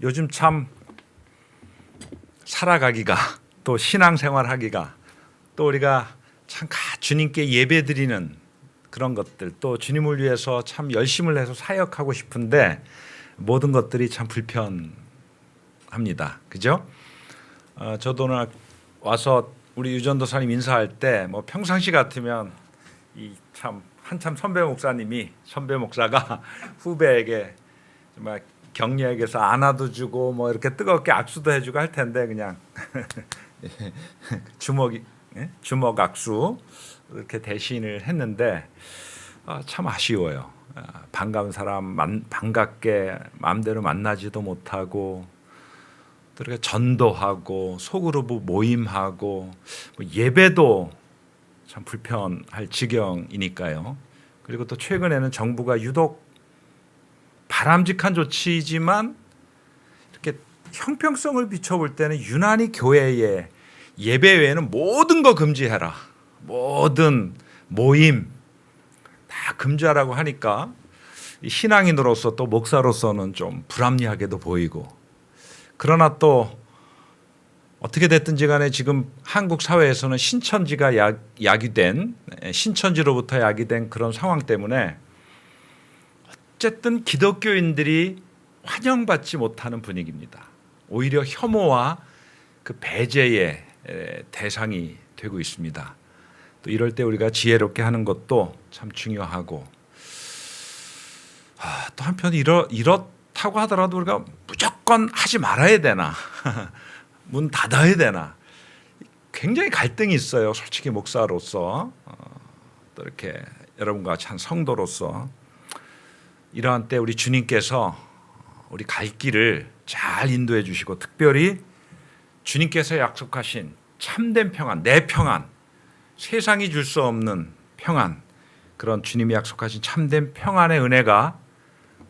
요즘 참 살아가기가 또 신앙생활하기가 또 우리가 참 주님께 예배드리는 그런 것들 또 주님을 위해서 참 열심을 내서 사역하고 싶은데 모든 것들이 참 불편합니다. 그죠? 저도 오늘 와서 우리 유전도사님 인사할 때 뭐 평상시 같으면 이 참 한참 선배 목사가 후배에게 정말 격려에게서 안아도 주고 뭐 이렇게 뜨겁게 악수도 해주고 할 텐데 그냥 주먹 악수 이렇게 대신을 했는데 참 아쉬워요. 반가운 사람 반갑게 마음대로 만나지도 못하고 또 이렇게 전도하고 소그룹 모임하고 뭐 예배도 참 불편할 지경이니까요. 그리고 또 최근에는 정부가 유독 바람직한 조치이지만 이렇게 형평성을 비춰볼 때는 유난히 교회에 예배 외에는 모든 거 금지해라. 모든 모임 다 금지하라고 하니까 신앙인으로서 또 목사로서는 좀 불합리하게도 보이고 그러나 또 어떻게 됐든지 간에 지금 한국 사회에서는 신천지가 야기된 신천지로부터 야기된 그런 상황 때문에 어쨌든 기독교인들이 환영받지 못하는 분위기입니다. 오히려 혐오와 그 배제의 대상이 되고 있습니다. 또 이럴 때 우리가 지혜롭게 하는 것도 참 중요하고 또 한편 이렇다고 하더라도 우리가 무조건 하지 말아야 되나 문 닫아야 되나 굉장히 갈등이 있어요. 솔직히 목사로서 또 이렇게 여러분과 같이 한 성도로서 이러한 때 우리 주님께서 우리 갈 길을 잘 인도해 주시고 특별히 주님께서 약속하신 참된 평안, 내 평안, 세상이 줄 수 없는 평안 그런 주님이 약속하신 참된 평안의 은혜가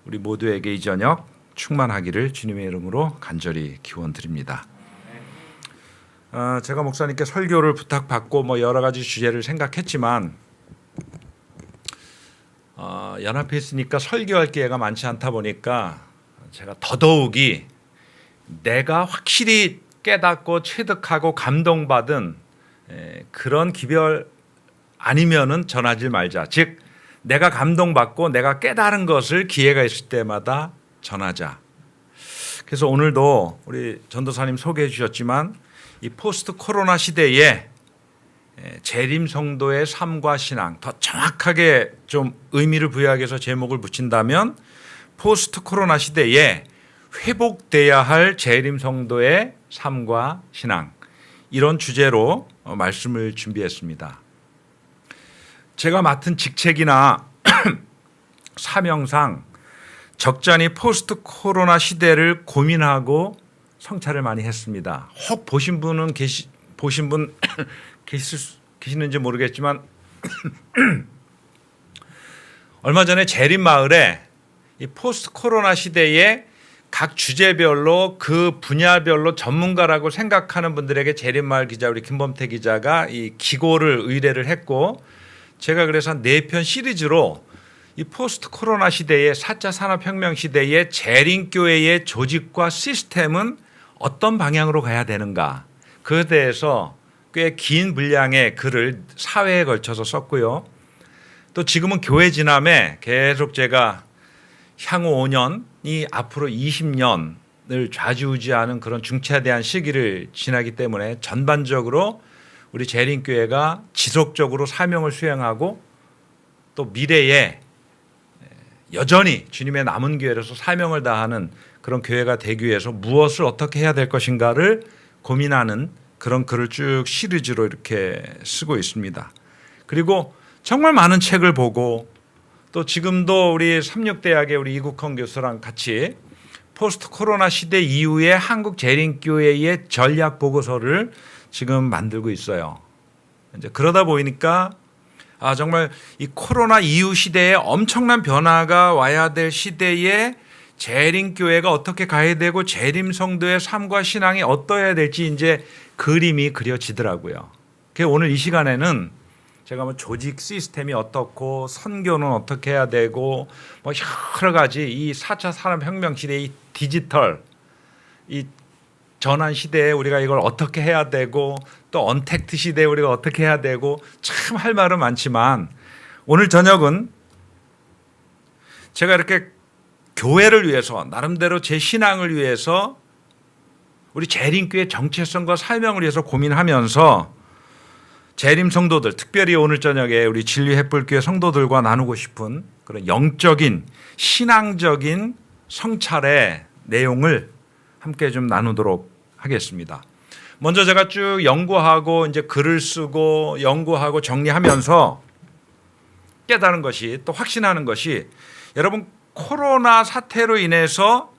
우리 모두에게 이 저녁 충만하기를 주님의 이름으로 간절히 기원드립니다. 제가 목사님께 설교를 부탁받고 뭐 여러 가지 주제를 생각했지만 연합해 있으니까 설교할 기회가 많지 않다 보니까 제가 더더욱이 내가 확실히 깨닫고 체득하고 감동받은 그런 기별 아니면은 전하지 말자. 즉 내가 감동받고 내가 깨달은 것을 기회가 있을 때마다 전하자. 그래서 오늘도 우리 전도사님 소개해 주셨지만 이 포스트 코로나 시대에 재림 성도의 삶과 신앙 더 정확하게 좀 의미를 부여하기 위해서 제목을 붙인다면 포스트 코로나 시대에 회복돼야 할 재림 성도의 삶과 신앙 이런 주제로 말씀을 준비했습니다. 제가 맡은 직책이나 사명상 적잖이 포스트 코로나 시대를 고민하고 성찰을 많이 했습니다. 혹 보신 분 계시는지 모르겠지만 얼마 전에 재림마을에 이 포스트 코로나 시대에 각 주제별로 그 분야별로 전문가라고 생각하는 분들에게 재림마을 기자 우리 김범태 기자가 이 기고를 의뢰를 했고 제가 그래서 한 4편 시리즈로 이 포스트 코로나 시대에 4차 산업혁명 시대의 재림교회의 조직과 시스템은 어떤 방향으로 가야 되는가 그에 대해서 꽤 긴 분량의 글을 사회에 걸쳐서 썼고요. 또 지금은 교회 진암에 계속 제가 향후 5년이 앞으로 20년을 좌지우지하는 그런 중차대한 시기를 지나기 때문에 전반적으로 우리 재림교회가 지속적으로 사명을 수행하고 또 미래에 여전히 주님의 남은 교회로서 사명을 다하는 그런 교회가 되기 위해서 무엇을 어떻게 해야 될 것인가를 고민하는 그런 글을 쭉 시리즈로 이렇게 쓰고 있습니다. 그리고 정말 많은 책을 보고 또 지금도 우리 삼육대학의 우리 이국헌 교수랑 같이 포스트 코로나 시대 이후에 한국 재림교회의 전략 보고서를 지금 만들고 있어요. 이제 그러다 보니까 정말 이 코로나 이후 시대에 엄청난 변화가 와야 될 시대에 재림교회가 어떻게 가야 되고 재림성도의 삶과 신앙이 어떠해야 될지 이제 그림이 그려지더라고요. 그래서 오늘 이 시간에는 제가 뭐 조직 시스템이 어떻고 선교는 어떻게 해야 되고 뭐 여러 가지 이 4차 산업혁명 시대의 디지털 이 전환 시대에 우리가 이걸 어떻게 해야 되고 또 언택트 시대에 우리가 어떻게 해야 되고 참 할 말은 많지만 오늘 저녁은 제가 이렇게 교회를 위해서 나름대로 제 신앙을 위해서 우리 재림교회 정체성과 사명을 위해서 고민하면서 재림 성도들 특별히 오늘 저녁에 우리 진리 햇불교회 성도들과 나누고 싶은 그런 영적인 신앙적인 성찰의 내용을 함께 좀 나누도록 하겠습니다. 먼저 제가 쭉 연구하고 이제 글을 쓰고 연구하고 정리하면서 깨달은 것이 또 확신하는 것이 여러분 코로나 사태로 인해서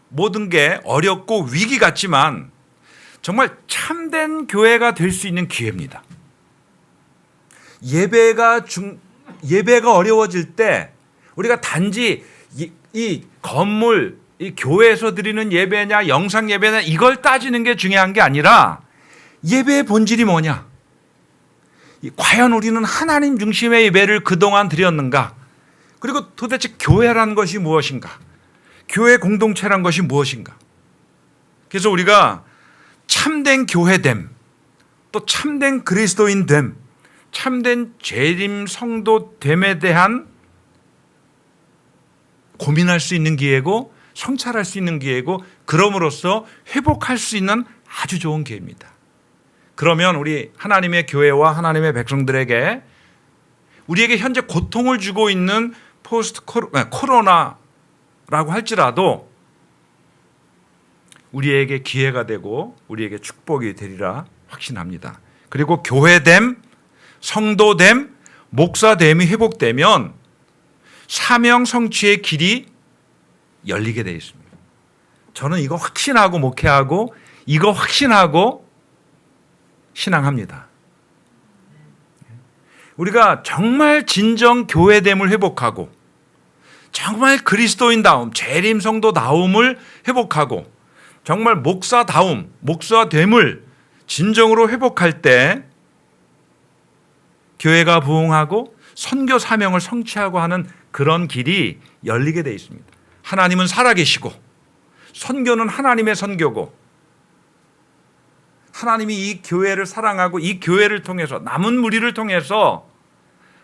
모든 게 어렵고 위기 같지만 정말 참된 교회가 될 수 있는 기회입니다. 예배가 어려워질 때 우리가 단지 이 건물 이 교회에서 드리는 예배냐 영상 예배냐 이걸 따지는 게 중요한 게 아니라 예배의 본질이 뭐냐? 과연 우리는 하나님 중심의 예배를 그동안 드렸는가? 그리고 도대체 교회라는 것이 무엇인가? 교회 공동체란 것이 무엇인가? 그래서 우리가 참된 교회됨, 또 참된 그리스도인됨, 참된 재림 성도됨에 대한 고민할 수 있는 기회고 성찰할 수 있는 기회고 그럼으로써 회복할 수 있는 아주 좋은 기회입니다. 그러면 우리 하나님의 교회와 하나님의 백성들에게 우리에게 현재 고통을 주고 있는 포스트 코로나라고 할지라도 우리에게 기회가 되고 우리에게 축복이 되리라 확신합니다. 그리고 교회됨, 성도됨, 목사됨이 회복되면 사명 성취의 길이 열리게 되어 있습니다. 저는 이거 확신하고 목회하고 이거 확신하고 신앙합니다. 우리가 정말 진정 교회됨을 회복하고 정말 그리스도인다움, 재림 성도다움을 회복하고 정말 목사다움, 목사됨을 진정으로 회복할 때 교회가 부흥하고 선교 사명을 성취하고 하는 그런 길이 열리게 되어 있습니다. 하나님은 살아계시고 선교는 하나님의 선교고 하나님이 이 교회를 사랑하고 이 교회를 통해서 남은 무리를 통해서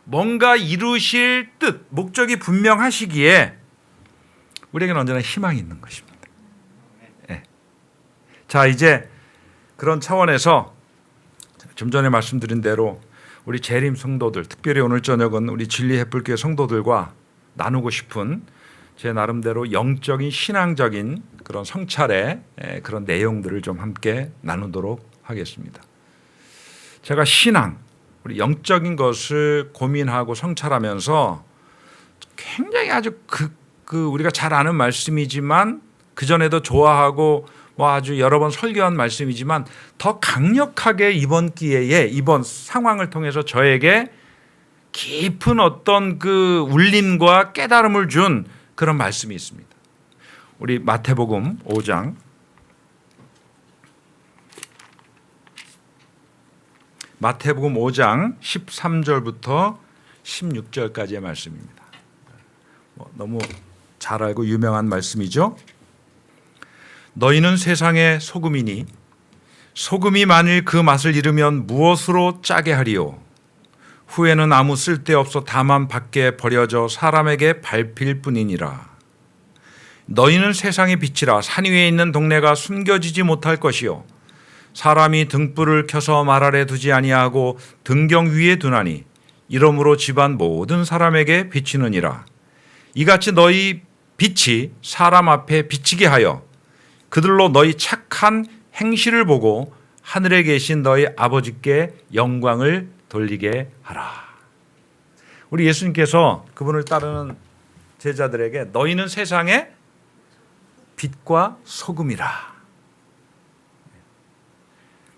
뭔가 이루실 뜻, 목적이 분명하시기에 우리에게는 언제나 희망이 있는 것입니다. 네. 자, 이제 그런 차원에서 좀 전에 말씀드린 대로 우리 재림 성도들, 특별히 오늘 저녁은 우리 진리 햇불교회 성도들과 나누고 싶은 제 나름대로 영적인 신앙적인 그런 성찰의 그런 내용들을 좀 함께 나누도록 하겠습니다. 제가 신앙, 우리 영적인 것을 고민하고 성찰하면서 굉장히 아주 우리가 잘 아는 말씀이지만 그 전에도 좋아하고 뭐 아주 여러 번 설교한 말씀이지만 더 강력하게 이번 기회에 이번 상황을 통해서 저에게 깊은 어떤 그 울림과 깨달음을 준 그런 말씀이 있습니다. 우리 마태복음 5장 마태복음 5장 13절부터 16절까지의 말씀입니다. 너무 잘 알고 유명한 말씀이죠. 너희는 세상의 소금이니 소금이 만일 그 맛을 잃으면 무엇으로 짜게 하리요? 후에는 아무 쓸데없어 다만 밖에 버려져 사람에게 밟힐 뿐이니라. 너희는 세상의 빛이라. 산 위에 있는 동네가 숨겨지지 못할 것이요 사람이 등불을 켜서 말 아래 두지 아니하고 등경 위에 두나니 이러므로 집안 모든 사람에게 비치느니라. 이같이 너희 빛이 사람 앞에 비치게 하여 그들로 너희 착한 행실을 보고 하늘에 계신 너희 아버지께 영광을 돌리게 하라. 우리 예수님께서 그분을 따르는 제자들에게 너희는 세상의 빛과 소금이라.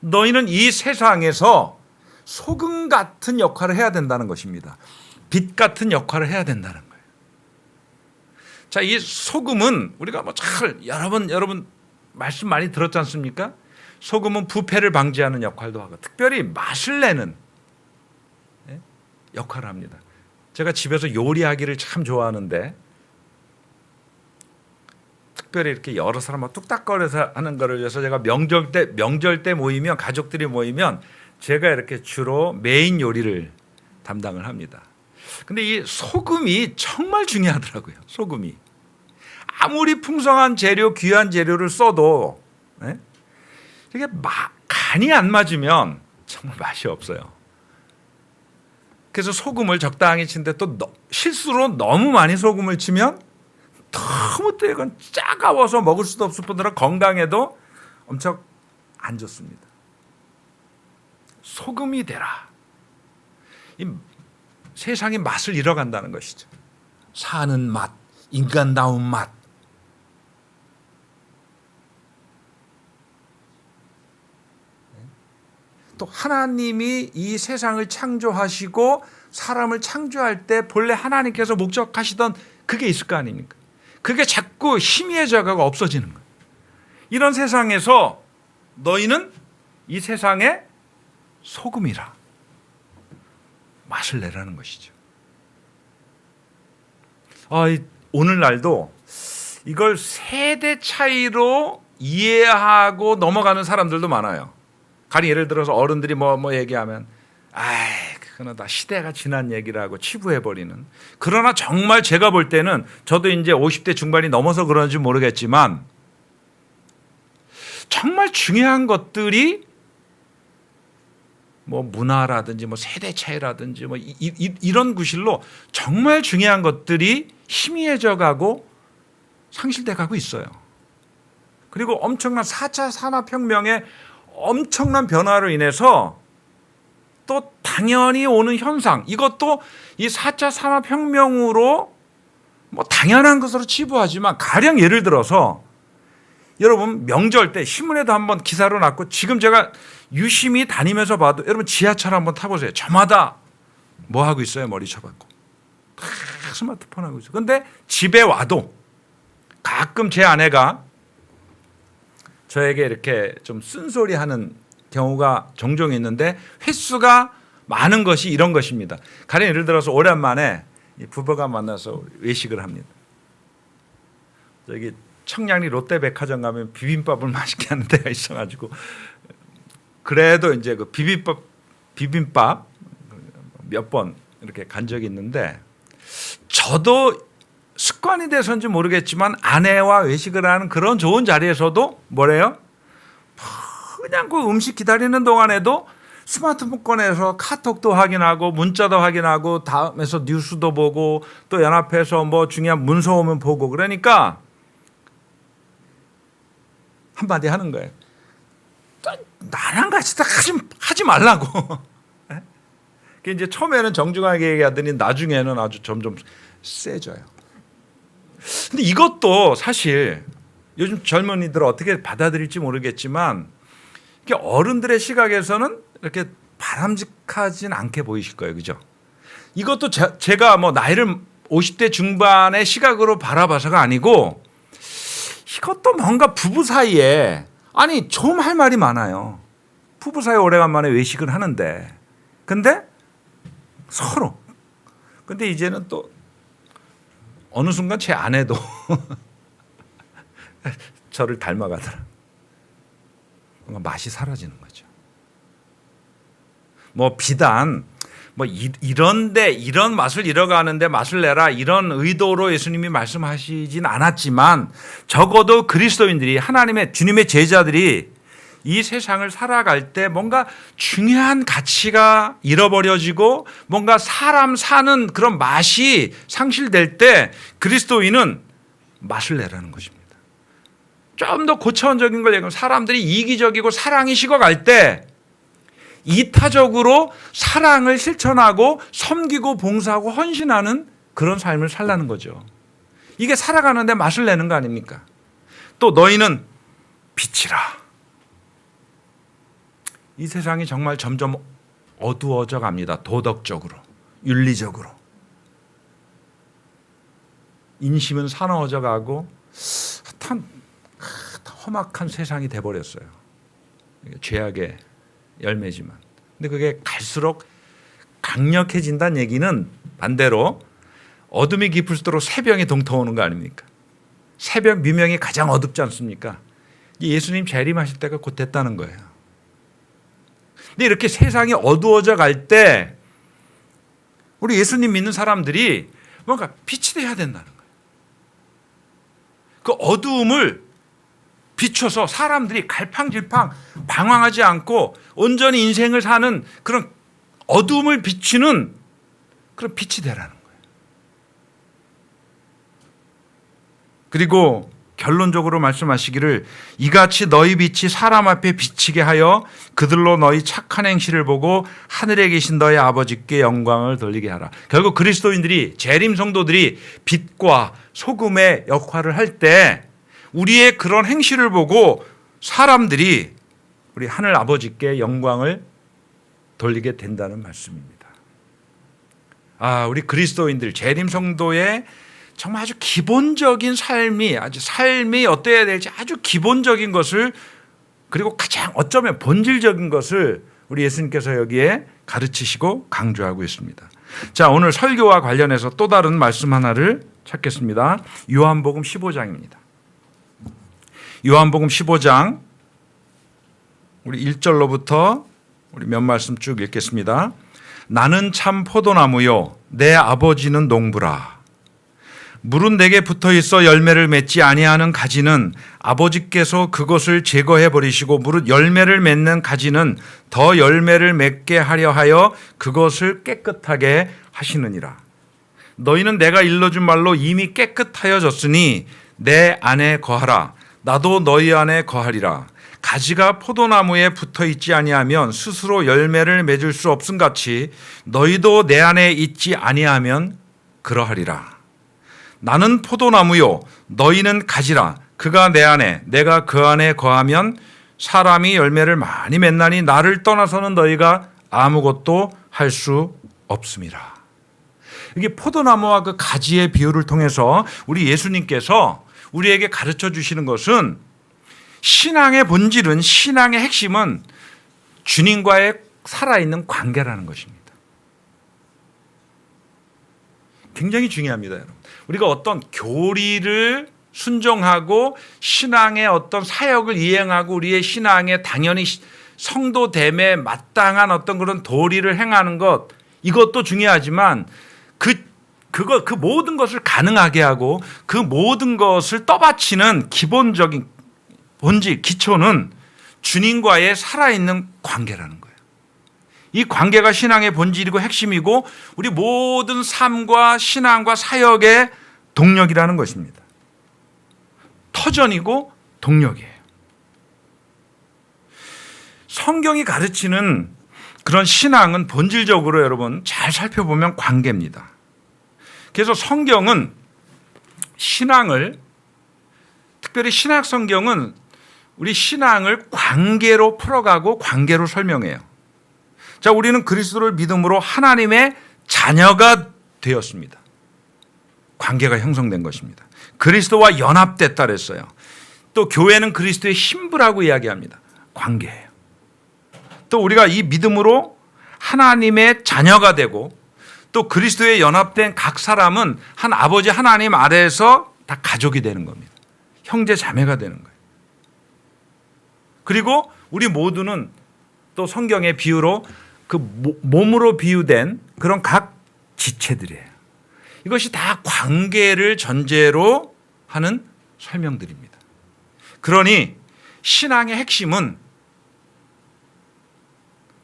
너희는 이 세상에서 소금 같은 역할을 해야 된다는 것입니다. 빛 같은 역할을 해야 된다는 거예요. 자, 이 소금은 우리가 뭐 잘 여러분 말씀 많이 들었지 않습니까? 소금은 부패를 방지하는 역할도 하고 특별히 맛을 내는 역할을 합니다. 제가 집에서 요리하기를 참 좋아하는데 특별히 이렇게 여러 사람하고 뚝딱거려서 하는 거를 위해서 제가 명절 때 모이면 가족들이 모이면 제가 이렇게 주로 메인 요리를 담당을 합니다. 근데 이 소금이 정말 중요하더라고요. 소금이 아무리 풍성한 재료, 귀한 재료를 써도 이게 간이 안 맞으면 정말 맛이 없어요. 그래서 소금을 적당히 치는데 또 실수로 너무 많이 소금을 치면 너무 또 이건 짜가워서 먹을 수도 없을 뿐더러 건강에도 엄청 안 좋습니다. 소금이 되라. 이 세상의 맛을 잃어간다는 것이죠. 사는 맛, 인간다운 맛. 또 하나님이 이 세상을 창조하시고 사람을 창조할 때 본래 하나님께서 목적하시던 그게 있을 거 아닙니까? 그게 자꾸 희미해져가고 없어지는 거예요. 이런 세상에서 너희는 이 세상의 소금이라. 맛을 내라는 것이죠. 오늘날도 이걸 세대 차이로 이해하고 넘어가는 사람들도 많아요. 가령 예를 들어서 어른들이 뭐 얘기하면 그거는 다 시대가 지난 얘기라고 치부해버리는. 그러나 정말 제가 볼 때는 저도 이제 50대 중반이 넘어서 그런지 모르겠지만 정말 중요한 것들이 뭐 문화라든지 뭐 세대 차이라든지 뭐 이런 구실로 정말 중요한 것들이 희미해져 가고 상실돼 가고 있어요. 그리고 엄청난 4차 산업혁명의 엄청난 변화로 인해서 또 당연히 오는 현상, 이것도 이 4차 산업혁명으로 뭐 당연한 것으로 치부하지만 가령 예를 들어서 여러분 명절 때 신문에도 한번 기사로 났고 지금 제가 유심히 다니면서 봐도 여러분 지하철 한번 타보세요. 저마다 뭐 하고 있어요? 머리 쳐박고 다 스마트폰 하고 있어요. 그런데 집에 와도 가끔 제 아내가 저에게 이렇게 좀 쓴소리하는 경우가 종종 있는데 횟수가 많은 것이 이런 것입니다. 가령 예를 들어서 오랜만에 부부가 만나서 외식을 합니다. 저기 청량리 롯데백화점 가면 비빔밥을 맛있게 하는 데가 있어가지고 그래도 이제 그 비빔밥 몇 번 이렇게 간 적이 있는데 저도 습관이 돼서인지 모르겠지만 아내와 외식을 하는 그런 좋은 자리에서도 뭐래요? 그냥 그 음식 기다리는 동안에도 스마트폰 꺼내서 카톡도 확인하고 문자도 확인하고 다음에서 뉴스도 보고 또 연합해서 뭐 중요한 문서 오면 보고 그러니까 한마디 하는 거예요. 나랑 같이 다 하지 말라고. 이제 처음에는 정중하게 얘기하더니 나중에는 아주 점점 세져요. 근데 이것도 사실 요즘 젊은이들 어떻게 받아들일지 모르겠지만 어른들의 시각에서는 이렇게 바람직하진 않게 보이실 거예요. 그죠? 이것도 제가 뭐 나이를 50대 중반의 시각으로 바라봐서가 아니고 이것도 뭔가 부부 사이에 좀 할 말이 많아요. 부부 사이에 오래간만에 외식을 하는데 근데 서로 근데 이제는 또 어느 순간 제 아내도 저를 닮아가더라. 뭔가 맛이 사라지는 거죠. 뭐 비단 뭐 이런데 이런 맛을 잃어가는데 맛을 내라 이런 의도로 예수님이 말씀하시진 않았지만 적어도 그리스도인들이 하나님의 주님의 제자들이 이 세상을 살아갈 때 뭔가 중요한 가치가 잃어버려지고 뭔가 사람 사는 그런 맛이 상실될 때 그리스도인은 맛을 내라는 것입니다. 좀 더 고차원적인 걸 얘기하면 사람들이 이기적이고 사랑이 식어갈 때 이타적으로 사랑을 실천하고 섬기고 봉사하고 헌신하는 그런 삶을 살라는 거죠. 이게 살아가는데 맛을 내는 거 아닙니까? 또 너희는 빛이라. 이 세상이 정말 점점 어두워져 갑니다. 도덕적으로, 윤리적으로. 인심은 사나워져 가고 험악한 세상이 돼버렸어요. 죄악의 열매지만. 근데 그게 갈수록 강력해진다는 얘기는 반대로 어둠이 깊을수록 새벽이 동터오는 거 아닙니까? 새벽 미명이 가장 어둡지 않습니까? 예수님 재림하실 때가 곧 됐다는 거예요. 근데 이렇게 세상이 어두워져 갈 때 우리 예수님 믿는 사람들이 뭔가 빛이 돼야 된다는 거예요. 그 어두움을 비춰서 사람들이 갈팡질팡 방황하지 않고 온전히 인생을 사는 그런 어두움을 비추는 그런 빛이 되라는 거예요. 그리고 결론적으로 말씀하시기를 이같이 너희 빛이 사람 앞에 비치게 하여 그들로 너희 착한 행실을 보고 하늘에 계신 너희 아버지께 영광을 돌리게 하라. 결국 그리스도인들이 재림 성도들이 빛과 소금의 역할을 할 때 우리의 그런 행실을 보고 사람들이 우리 하늘 아버지께 영광을 돌리게 된다는 말씀입니다. 우리 그리스도인들 재림 성도의 정말 아주 기본적인 삶이 어떠해야 될지 아주 기본적인 것을 그리고 가장 어쩌면 본질적인 것을 우리 예수님께서 여기에 가르치시고 강조하고 있습니다. 자, 오늘 설교와 관련해서 또 다른 말씀 하나를 찾겠습니다. 요한복음 15장입니다. 요한복음 15장 우리 1절로부터 우리 몇 말씀 쭉 읽겠습니다. 나는 참 포도나무요 내 아버지는 농부라. 물은 내게 붙어 있어 열매를 맺지 아니하는 가지는 아버지께서 그것을 제거해 버리시고 무릇 열매를 맺는 가지는 더 열매를 맺게 하려 하여 그것을 깨끗하게 하시느니라. 너희는 내가 일러준 말로 이미 깨끗하여졌으니 내 안에 거하라. 나도 너희 안에 거하리라. 가지가 포도나무에 붙어 있지 아니하면 스스로 열매를 맺을 수 없음 같이 너희도 내 안에 있지 아니하면 그러하리라. 나는 포도나무요 너희는 가지라. 그가 내 안에 내가 그 안에 거하면 사람이 열매를 많이 맺나니 나를 떠나서는 너희가 아무것도 할 수 없음이라. 이게 포도나무와 그 가지의 비유를 통해서 우리 예수님께서 우리에게 가르쳐 주시는 것은 신앙의 본질은 신앙의 핵심은 주님과의 살아있는 관계라는 것입니다. 굉장히 중요합니다, 여러분. 우리가 어떤 교리를 순종하고 신앙의 어떤 사역을 이행하고 우리의 신앙에 당연히 성도됨에 마땅한 어떤 그런 도리를 행하는 것 이것도 중요하지만 그 모든 것을 가능하게 하고 그 모든 것을 떠받치는 기본적인 본질, 기초는 주님과의 살아있는 관계라는 거예요. 이 관계가 신앙의 본질이고 핵심이고 우리 모든 삶과 신앙과 사역의 동력이라는 것입니다. 터전이고 동력이에요. 성경이 가르치는 그런 신앙은 본질적으로 여러분 잘 살펴보면 관계입니다. 그래서 성경은 신앙을 특별히 신약 성경은 우리 신앙을 관계로 풀어가고 관계로 설명해요. 자, 우리는 그리스도를 믿음으로 하나님의 자녀가 되었습니다. 관계가 형성된 것입니다. 그리스도와 연합됐다 그랬어요. 또 교회는 그리스도의 신부라고 이야기합니다. 관계예요. 또 우리가 이 믿음으로 하나님의 자녀가 되고 또 그리스도에 연합된 각 사람은 한 아버지 하나님 아래에서 다 가족이 되는 겁니다. 형제 자매가 되는 거예요. 그리고 우리 모두는 또 성경의 비유로 그 몸으로 비유된 그런 각 지체들이에요. 이것이 다 관계를 전제로 하는 설명들입니다. 그러니 신앙의 핵심은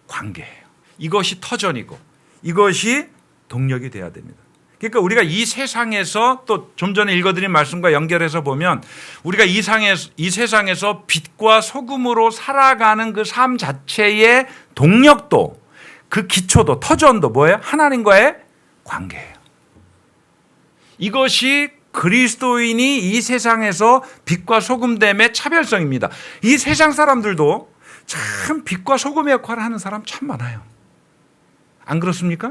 관계예요. 이것이 터전이고 이것이 동력이 돼야 됩니다. 그러니까 우리가 이 세상에서 또 좀 전에 읽어드린 말씀과 연결해서 보면 우리가 이 세상에서 빛과 소금으로 살아가는 그 삶 자체의 동력도 그 기초도 터전도 뭐예요? 하나님과의 관계예요. 이것이 그리스도인이 이 세상에서 빛과 소금됨의 차별성입니다. 이 세상 사람들도 참 빛과 소금의 역할을 하는 사람 참 많아요. 안 그렇습니까?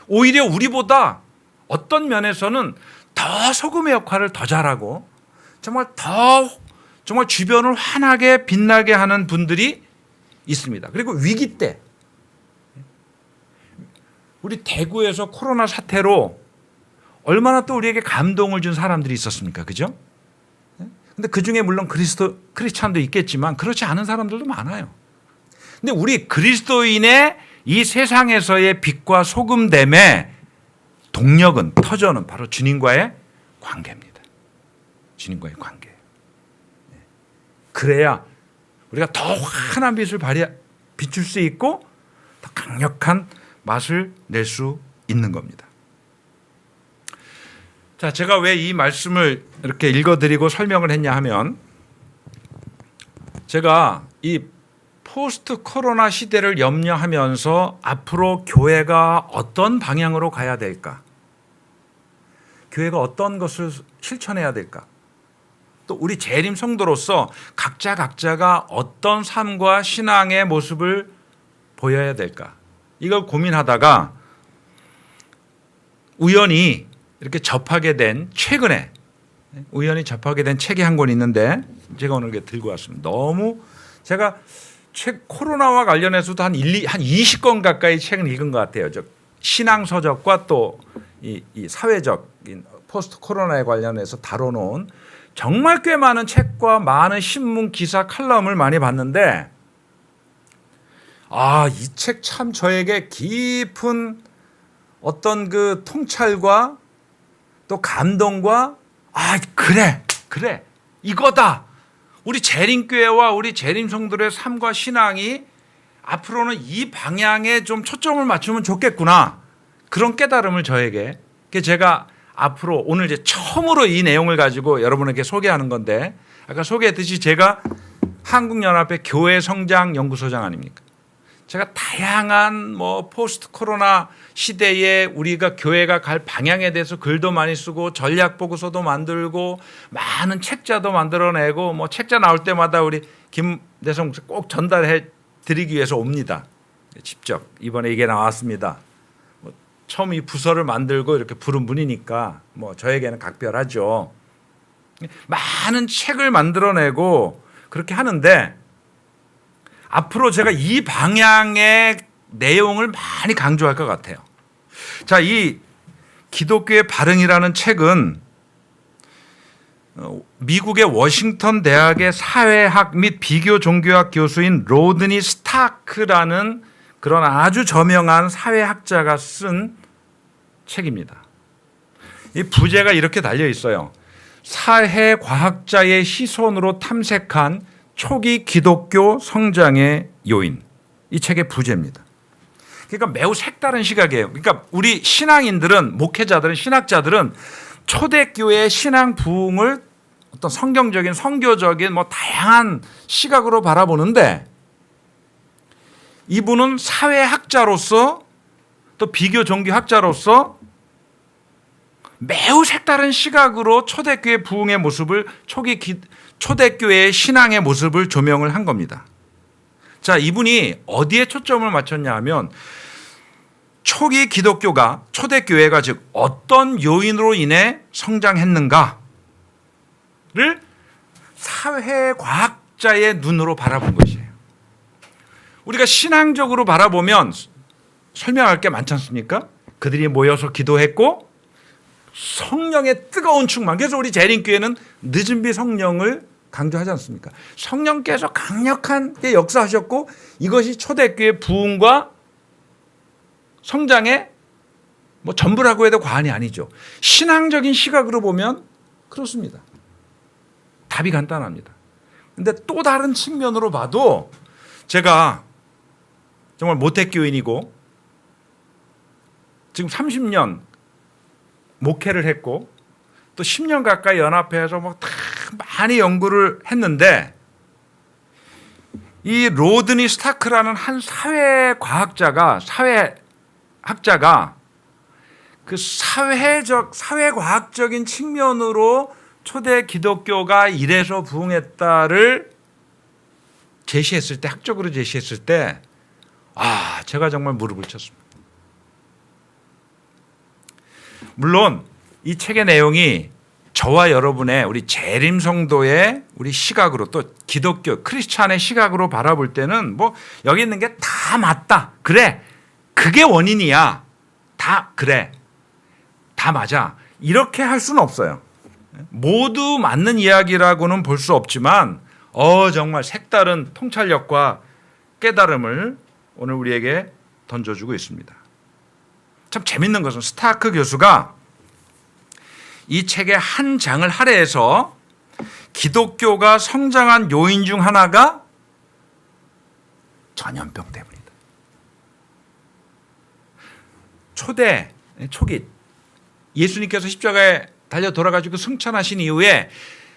오히려 우리보다 어떤 면에서는 더 소금의 역할을 더 잘하고 정말 주변을 환하게 빛나게 하는 분들이 있습니다. 그리고 위기 때 우리 대구에서 코로나 사태로 얼마나 또 우리에게 감동을 준 사람들이 있었습니까? 그죠? 근데 그 중에 물론 크리스찬도 있겠지만 그렇지 않은 사람들도 많아요. 근데 우리 그리스도인의 이 세상에서의 빛과 소금됨의 동력은, 터전은 바로 주님과의 관계입니다. 주님과의 관계. 그래야 우리가 더 환한 빛을 비출 수 있고 더 강력한 맛을 낼 수 있는 겁니다. 자, 제가 왜 이 말씀을 이렇게 읽어드리고 설명을 했냐 하면, 제가 이 포스트 코로나 시대를 염려하면서 앞으로 교회가 어떤 방향으로 가야 될까? 교회가 어떤 것을 실천해야 될까? 또 우리 재림 성도로서 각자가 어떤 삶과 신앙의 모습을 보여야 될까? 이걸 고민하다가 우연히 최근에 우연히 접하게 된 책이 한 권 있는데 제가 오늘 들고 왔습니다. 너무 제가 코로나와 관련해서도 한 20권 가까이 책을 읽은 것 같아요. 신앙 서적과 또 이 사회적인 포스트 코로나에 관련해서 다뤄놓은 정말 꽤 많은 책과 많은 신문 기사 칼럼을 많이 봤는데, 이 책 참 저에게 깊은 어떤 그 통찰과 또 감동과 그래 이거다. 우리 재림교회와 우리 재림성들의 삶과 신앙이 앞으로는 이 방향에 좀 초점을 맞추면 좋겠구나. 그런 깨달음을 저에게, 제가 앞으로 오늘 이제 처음으로 이 내용을 가지고 여러분에게 소개하는 건데, 아까 소개했듯이 제가 한국연합회 교회 성장 연구소장 아닙니까? 제가 다양한 포스트 코로나 시대에 우리가 교회가 갈 방향에 대해서 글도 많이 쓰고 전략 보고서도 만들고 많은 책자도 만들어내고 책자 나올 때마다 우리 김대성 목사 꼭 전달해 드리기 위해서 옵니다. 직접 이번에 이게 나왔습니다. 처음 이 부서를 만들고 이렇게 부른 분이니까 저에게는 각별하죠. 많은 책을 만들어내고 그렇게 하는데, 앞으로 제가 이 방향의 내용을 많이 강조할 것 같아요. 자, 이 기독교의 발흥이라는 책은 미국의 워싱턴 대학의 사회학 및 비교 종교학 교수인 로드니 스타크라는 그런 아주 저명한 사회학자가 쓴 책입니다. 이 부제가 이렇게 달려 있어요. 사회과학자의 시선으로 탐색한 초기 기독교 성장의 요인. 이 책의 부제입니다. 그러니까 매우 색다른 시각이에요. 그러니까 우리 신앙인들은, 목회자들은, 신학자들은 초대교회의 신앙 부흥을 어떤 성경적인, 선교적인 다양한 시각으로 바라보는데, 이분은 사회학자로서 또 비교 종교학자로서 매우 색다른 시각으로 초대교회 부흥의 모습을, 초대교회의 신앙의 모습을 조명을 한 겁니다. 자, 이분이 어디에 초점을 맞췄냐 하면, 초기 기독교가, 초대교회가 즉 어떤 요인으로 인해 성장했는가를 사회과학자의 눈으로 바라본 것이에요. 우리가 신앙적으로 바라보면 설명할 게 많지 않습니까? 그들이 모여서 기도했고 성령의 뜨거운 충만. 그래서 우리 재림교회는 늦은 비 성령을 강조하지 않습니까? 성령께서 강력하게 역사하셨고 이것이 초대교회 부흥과 성장의 전부라고 해도 과언이 아니죠. 신앙적인 시각으로 보면 그렇습니다. 답이 간단합니다. 그런데 또 다른 측면으로 봐도, 제가 정말 모태교인이고 지금 30년 목회를 했고 또 10년 가까이 연합회에서 많이 연구를 했는데, 이 로드니 스타크라는 한 사회학자가 그 사회과학적인 측면으로 초대 기독교가 이래서 부흥했다를 제시했을 때, 학적으로 제시했을 때, 제가 정말 무릎을 쳤습니다. 물론 이 책의 내용이 저와 여러분의 우리 재림성도의 우리 시각으로, 또 기독교 크리스찬의 시각으로 바라볼 때는 여기 있는 게 다 맞다, 그래 그게 원인이야 다 그래, 다 맞아, 이렇게 할 수는 없어요. 모두 맞는 이야기라고는 볼 수 없지만 정말 색다른 통찰력과 깨달음을 오늘 우리에게 던져주고 있습니다. 참 재밌는 것은 스타크 교수가 이 책의 한 장을 할애해서 기독교가 성장한 요인 중 하나가 전염병 때문이다. 초기 예수님께서 십자가에 달려 돌아가지고 승천하신 이후에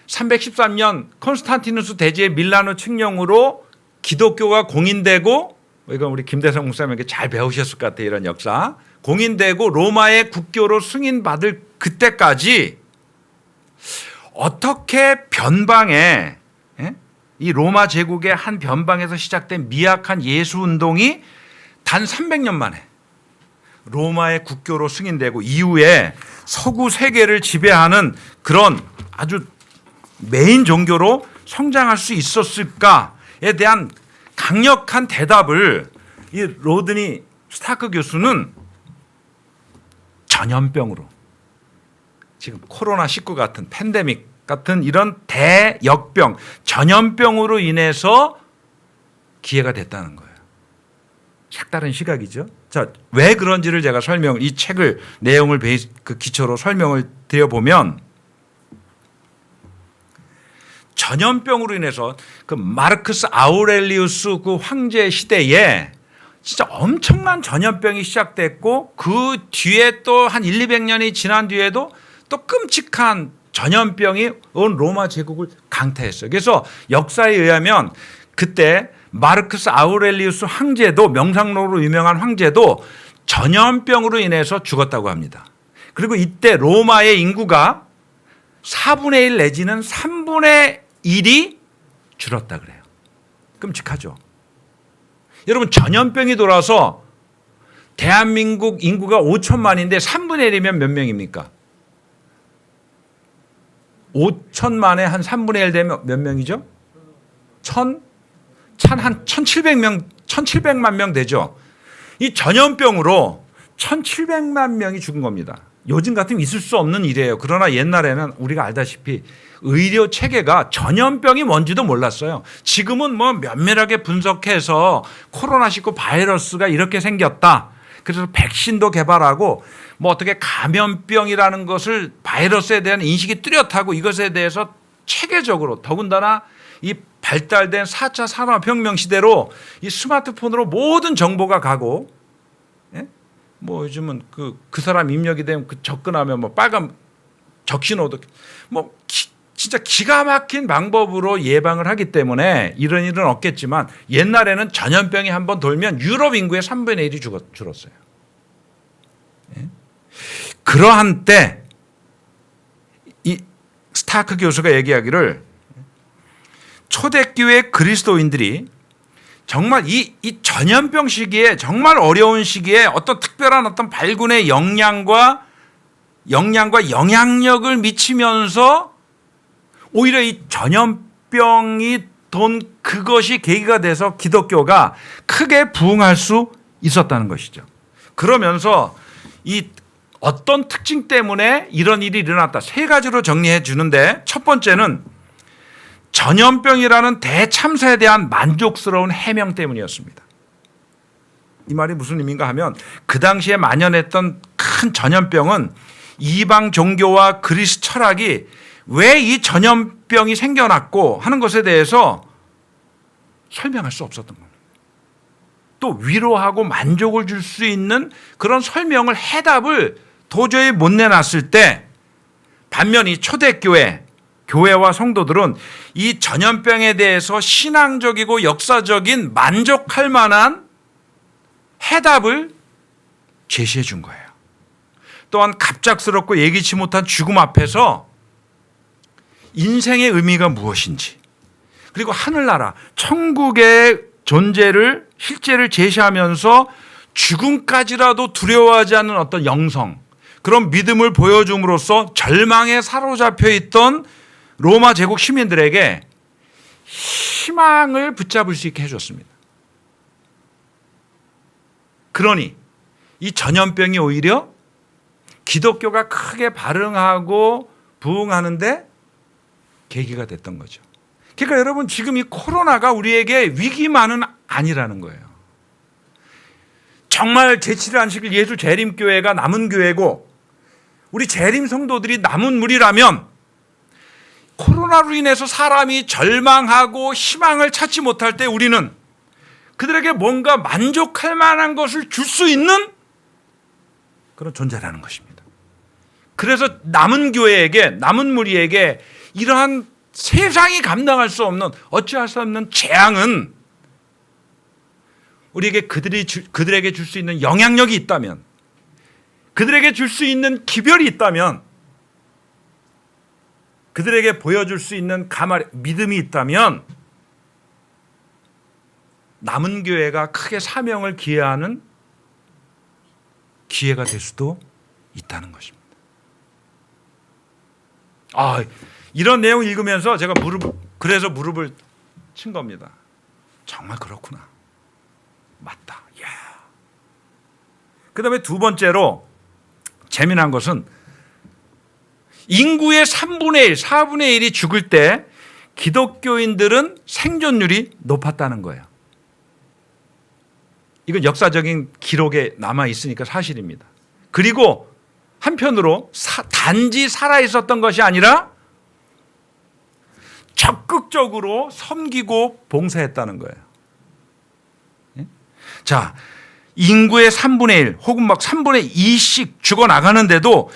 313년 콘스탄티누스 대제의 밀라노 칙령으로 기독교가 공인되고, 이건 우리 김대성 목사님에게 잘 배우셨을 것 같아요. 이런 역사. 공인되고 로마의 국교로 승인받을 그때까지 어떻게 변방에, 이 로마 제국의 한 변방에서 시작된 미약한 예수 운동이 단 300년 만에 로마의 국교로 승인되고 이후에 서구 세계를 지배하는 그런 아주 메인 종교로 성장할 수 있었을까에 대한 강력한 대답을 이 로드니 스타크 교수는 전염병으로, 지금 코로나19 같은 팬데믹 같은 이런 대역병, 전염병으로 인해서 기회가 됐다는 거예요. 색다른 시각이죠. 자, 왜 그런지를 제가 이 책을 내용을 기초로 설명을 드려보면, 전염병으로 인해서 그 마르크스 아우렐리우스 그 황제 시대에 진짜 엄청난 전염병이 시작됐고, 그 뒤에 또 한 200년이 지난 뒤에도 또 끔찍한 전염병이 온 로마 제국을 강타했어요. 그래서 역사에 의하면 그때 마르크스 아우렐리우스 황제도, 명상록으로 유명한 황제도 전염병으로 인해서 죽었다고 합니다. 그리고 이때 로마의 인구가 4분의 1 내지는 3분의 1이 줄었다 그래요. 끔찍하죠. 여러분, 전염병이 돌아서 대한민국 인구가 5천만인데 3분의 1이면 몇 명입니까? 5천만에 한 3분의 1 되면 몇 명이죠? 한 1,700명, 1,700만 명 되죠. 이 전염병으로 1,700만 명이 죽은 겁니다. 요즘 같으면 있을 수 없는 일이에요. 그러나 옛날에는 우리가 알다시피 의료 체계가 전염병이 뭔지도 몰랐어요. 지금은 뭐 면밀하게 분석해서 코로나19 바이러스가 이렇게 생겼다, 그래서 백신도 개발하고 뭐 어떻게 감염병이라는 것을, 바이러스에 대한 인식이 뚜렷하고 이것에 대해서 체계적으로, 더군다나 이 발달된 4차 산업혁명 시대로 이 스마트폰으로 모든 정보가 가고, 뭐 요즘은 그 사람 입력이 되면 접근하면 뭐 빨간 적신호도 뭐 진짜 기가 막힌 방법으로 예방을 하기 때문에 이런 일은 없겠지만, 옛날에는 전염병이 한번 돌면 유럽 인구의 3분의 1이 줄었어요. 그러한 때 이 스타크 교수가 얘기하기를, 초대교회 그리스도인들이 정말 이 전염병 시기에, 정말 어려운 시기에 어떤 특별한 어떤 발군의 영향과 영향력을 미치면서 오히려 이 전염병이 돈 그것이 계기가 돼서 기독교가 크게 부흥할 수 있었다는 것이죠. 그러면서 이 어떤 특징 때문에 이런 일이 일어났다, 세 가지로 정리해 주는데, 첫 번째는 전염병이라는 대참사에 대한 만족스러운 해명 때문이었습니다. 이 말이 무슨 의미인가 하면, 그 당시에 만연했던 큰 전염병은 이방 종교와 그리스 철학이 왜 이 전염병이 생겨났고 하는 것에 대해서 설명할 수 없었던 겁니다. 또 위로하고 만족을 줄 수 있는 그런 설명을, 해답을 도저히 못 내놨을 때, 반면 이 초대교회, 교회와 성도들은 이 전염병에 대해서 신앙적이고 역사적인 만족할 만한 해답을 제시해 준 거예요. 또한 갑작스럽고 예기치 못한 죽음 앞에서 인생의 의미가 무엇인지, 그리고 하늘나라, 천국의 존재를, 실제를 제시하면서 죽음까지라도 두려워하지 않는 어떤 영성, 그런 믿음을 보여줌으로써 절망에 사로잡혀 있던 로마 제국 시민들에게 희망을 붙잡을 수 있게 해줬습니다. 그러니 이 전염병이 오히려 기독교가 크게 발응하고 부흥하는데 계기가 됐던 거죠. 그러니까 여러분 지금 이 코로나가 우리에게 위기만은 아니라는 거예요. 정말 제7일 안식일 예수 재림교회가 남은 교회고 우리 재림 성도들이 남은 무리라면 코로나로 인해서 사람이 절망하고 희망을 찾지 못할 때 우리는 그들에게 뭔가 만족할 만한 것을 줄 수 있는 그런 존재라는 것입니다. 그래서 남은 교회에게, 남은 무리에게 이러한 세상이 감당할 수 없는, 어찌할 수 없는 재앙은 우리에게 그들에게 줄 수 있는 영향력이 있다면, 그들에게 줄 수 있는 기별이 있다면, 그들에게 보여줄 수 있는 믿음이 있다면 남은 교회가 크게 사명을 기여하는 기회가 될 수도 있다는 것입니다. 이런 내용 읽으면서 제가 무릎을 친 겁니다. 정말 그렇구나. 맞다. 그다음에 두 번째로 재미난 것은 인구의 3분의 1, 4분의 1이 죽을 때 기독교인들은 생존율이 높았다는 거예요. 이건 역사적인 기록에 남아 있으니까 사실입니다. 그리고 한편으로 단지 살아 있었던 것이 아니라 적극적으로 섬기고 봉사했다는 거예요. 자, 인구의 3분의 1 혹은 막 3분의 2씩 죽어나가는데도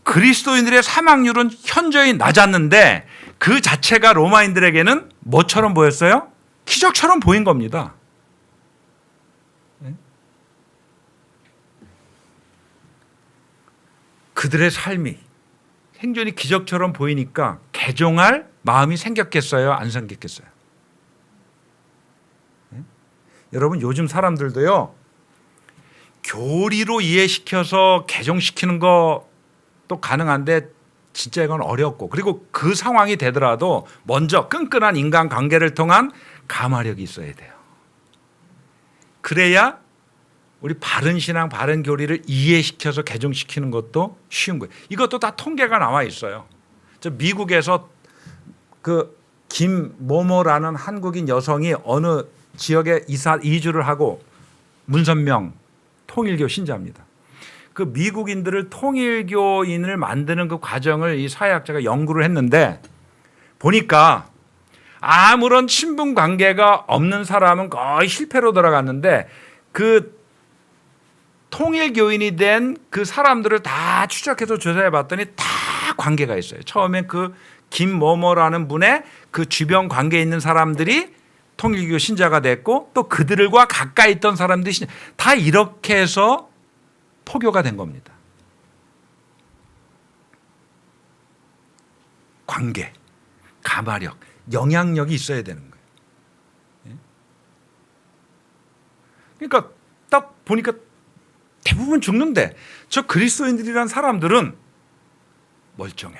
그리스도인들의 사망률은 현저히 낮았는데 그 자체가 로마인들에게는 뭐처럼 보였어요? 기적처럼 보인 겁니다. 그들의 삶이 생존이 기적처럼 보이니까 개종할 마음이 생겼겠어요? 안 생겼겠어요? 여러분 요즘 사람들도요, 교리로 이해시켜서 개종시키는 것도 가능한데 진짜 이건 어렵고, 그리고 그 상황이 되더라도 먼저 끈끈한 인간관계를 통한 감화력이 있어야 돼요. 그래야 우리 바른 신앙, 바른 교리를 이해시켜서 개종시키는 것도 쉬운 거예요. 이것도 다 통계가 나와 있어요. 저 미국에서 그 김모모라는 한국인 여성이 어느 지역에 이주를 하고 문선명 통일교 신자입니다. 그 미국인들을 통일교인을 만드는 그 과정을 이 사회학자가 연구를 했는데 보니까 아무런 친분 관계가 없는 사람은 거의 실패로 돌아갔는데 그 통일교인이 된 그 사람들을 다 추적해서 조사해 봤더니 다 관계가 있어요. 처음엔 그 김모모라는 분의 그 주변 관계에 있는 사람들이 통일교 신자가 됐고 또 그들과 가까이 있던 사람들이 다 이렇게 해서 포교가 된 겁니다. 관계, 가마력, 영향력이 있어야 되는 거예요. 그러니까 딱 보니까 대부분 죽는데 저 그리스도인들이란 사람들은 멀쩡해.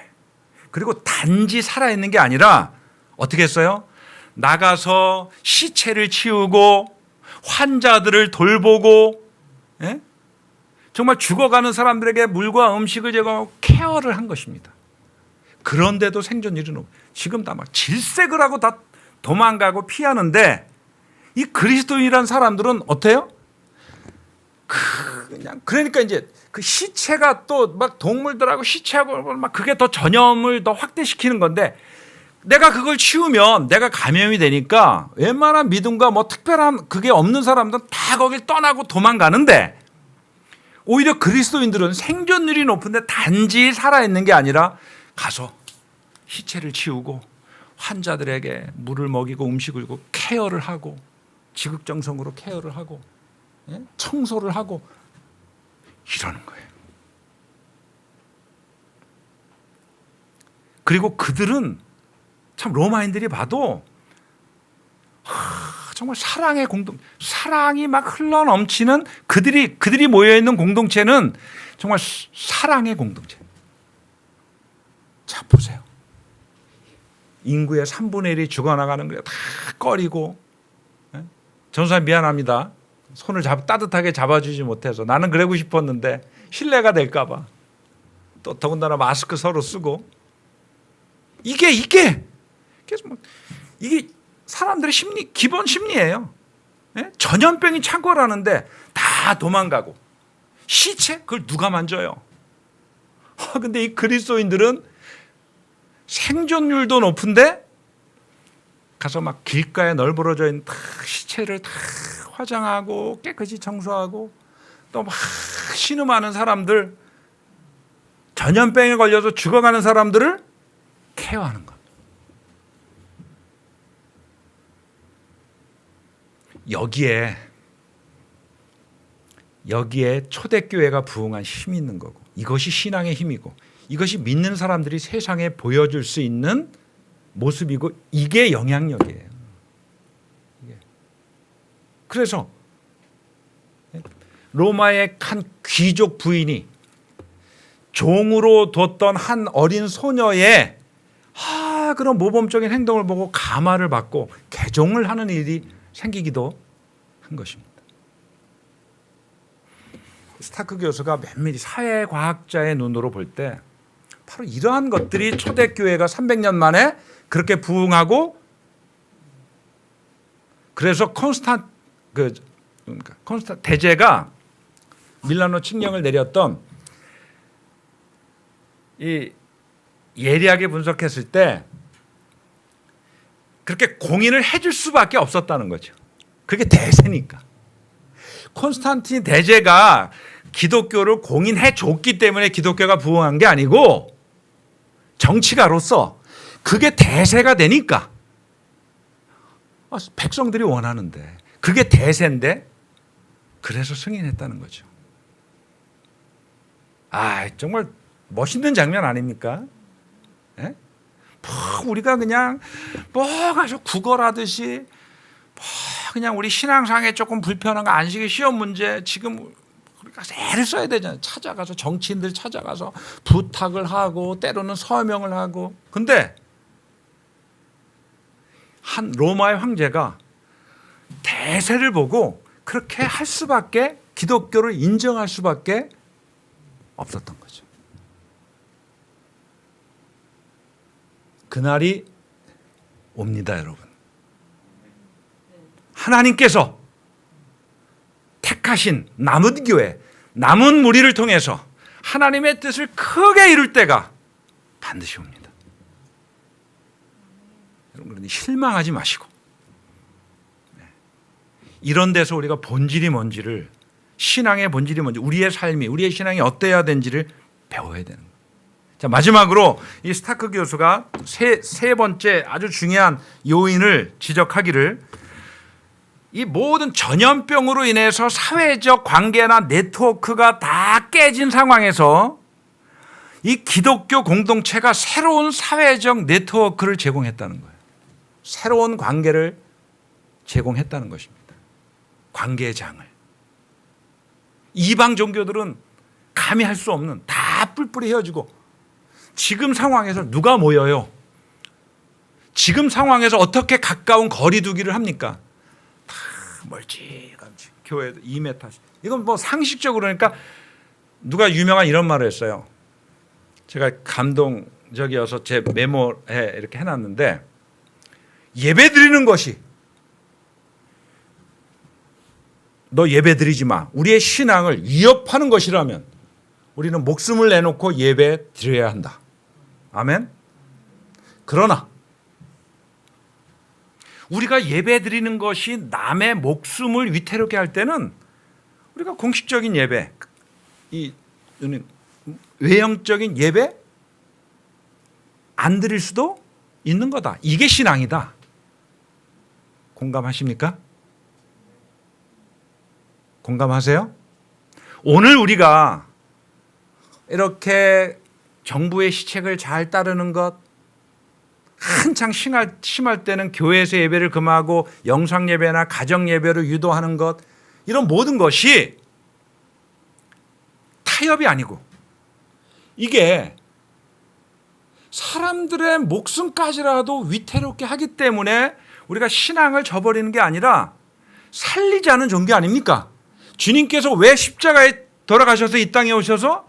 그리고 단지 살아있는 게 아니라 어떻게 했어요? 나가서 시체를 치우고 환자들을 돌보고, 정말 죽어가는 사람들에게 물과 음식을 제공하고 케어를 한 것입니다. 그런데도 생존율이 높아요. 지금 다 막 질색을 하고 다 도망가고 피하는데 이 그리스도인이란 사람들은 어때요? 그러니까 이제 그 시체가 또 막 동물들하고 시체하고 막 그게 더 전염을 더 확대시키는 건데 내가 그걸 치우면 내가 감염이 되니까 웬만한 믿음과 뭐 특별한 그게 없는 사람들은 다 거길 떠나고 도망가는데 오히려 그리스도인들은 생존율이 높은데 단지 살아있는 게 아니라 가서 시체를 치우고 환자들에게 물을 먹이고 음식을 주고 케어를 하고 지극정성으로 케어를 하고 청소를 하고 이러는 거예요. 그리고 그들은 참 로마인들이 봐도 정말 사랑이 막 흘러 넘치는 그들이 모여 있는 공동체는 정말 사랑의 공동체. 자 보세요. 인구의 3분의 1이 죽어나가는 거예요. 다 꺼리고. 전사님 미안합니다. 손을 따뜻하게 잡아주지 못해서 나는 그러고 싶었는데 신뢰가 될까 봐. 또 더군다나 마스크 서로 쓰고 이게 그래서 뭐 이게 사람들의 심리 기본 심리예요. 예? 전염병이 창궐하는데 다 도망가고 시체 그걸 누가 만져요? 근데 이 그리스도인들은 생존율도 높은데 가서 막 길가에 널브러져 있는 시체를 다 화장하고 깨끗이 청소하고 또 막 신음하는 사람들 전염병에 걸려서 죽어가는 사람들을 케어하는 것. 여기에 초대교회가 부응한 힘이 있는 거고 이것이 신앙의 힘이고 이것이 믿는 사람들이 세상에 보여줄 수 있는 모습이고 이게 영향력이에요. 그래서 로마의 한 귀족 부인이 종으로 뒀던 한 어린 소녀의 그런 모범적인 행동을 보고 감화를 받고 개종을 하는 일이 생기기도 한 것입니다. 스타크 교수가 면밀히 사회과학자의 눈으로 볼 때 바로 이러한 것들이 초대교회가 300년 만에 그렇게 부흥하고 그래서 대제가 밀라노 칙령을 내렸던 이 예리하게 분석했을 때 그렇게 공인을 해줄 수밖에 없었다는 거죠. 그게 대세니까. 콘스탄틴 대제가 기독교를 공인해 줬기 때문에 기독교가 부흥한 게 아니고 정치가로서 그게 대세가 되니까 백성들이 원하는데 그게 대세인데 그래서 승인했다는 거죠. 정말 멋있는 장면 아닙니까? 예? 우리가 그냥 가서 구걸하듯이 그냥 우리 신앙상에 조금 불편한 거 안식일 시험 문제 지금 우리가 애를 써야 되잖아요. 찾아가서 정치인들 찾아가서 부탁을 하고 때로는 서명을 하고 근데 한 로마의 황제가 대세를 보고 그렇게 할 수밖에 기독교를 인정할 수밖에 없었던 거죠. 그날이 옵니다, 여러분. 하나님께서 택하신 남은 교회, 남은 무리를 통해서 하나님의 뜻을 크게 이룰 때가 반드시 옵니다. 여러분, 그러니 실망하지 마시고 이런 데서 우리가 본질이 뭔지를 신앙의 본질이 뭔지 우리의 삶이 우리의 신앙이 어때야 되는지를 배워야 되는 거예요. 자, 마지막으로 이 스타크 교수가 세 번째 아주 중요한 요인을 지적하기를 이 모든 전염병으로 인해서 사회적 관계나 네트워크가 다 깨진 상황에서 이 기독교 공동체가 새로운 사회적 네트워크를 제공했다는 거예요. 새로운 관계를 제공했다는 것입니다. 관계의 장을. 이방 종교들은 감히 할 수 없는 다 뿔뿔이 헤어지고 지금 상황에서 누가 모여요? 지금 상황에서 어떻게 가까운 거리 두기를 합니까? 다 멀찌감치 교회도 2m. 이건 뭐 상식적으로 그러니까 누가 유명한 이런 말을 했어요. 제가 감동적이어서 제 메모에 이렇게 해놨는데 예배 드리는 것이 너 예배 드리지 마. 우리의 신앙을 위협하는 것이라면 우리는 목숨을 내놓고 예배 드려야 한다. 아멘. 그러나 우리가 예배 드리는 것이 남의 목숨을 위태롭게 할 때는 우리가 공식적인 예배, 이 외형적인 예배 안 드릴 수도 있는 거다. 이게 신앙이다. 공감하십니까? 공감하세요? 오늘 우리가 이렇게 정부의 시책을 잘 따르는 것, 한창 심할 때는 교회에서 예배를 금하고 영상 예배나 가정 예배를 유도하는 것, 이런 모든 것이 타협이 아니고 이게 사람들의 목숨까지라도 위태롭게 하기 때문에 우리가 신앙을 저버리는 게 아니라 살리자는 종교 아닙니까? 주님께서 왜 십자가에 돌아가셔서 이 땅에 오셔서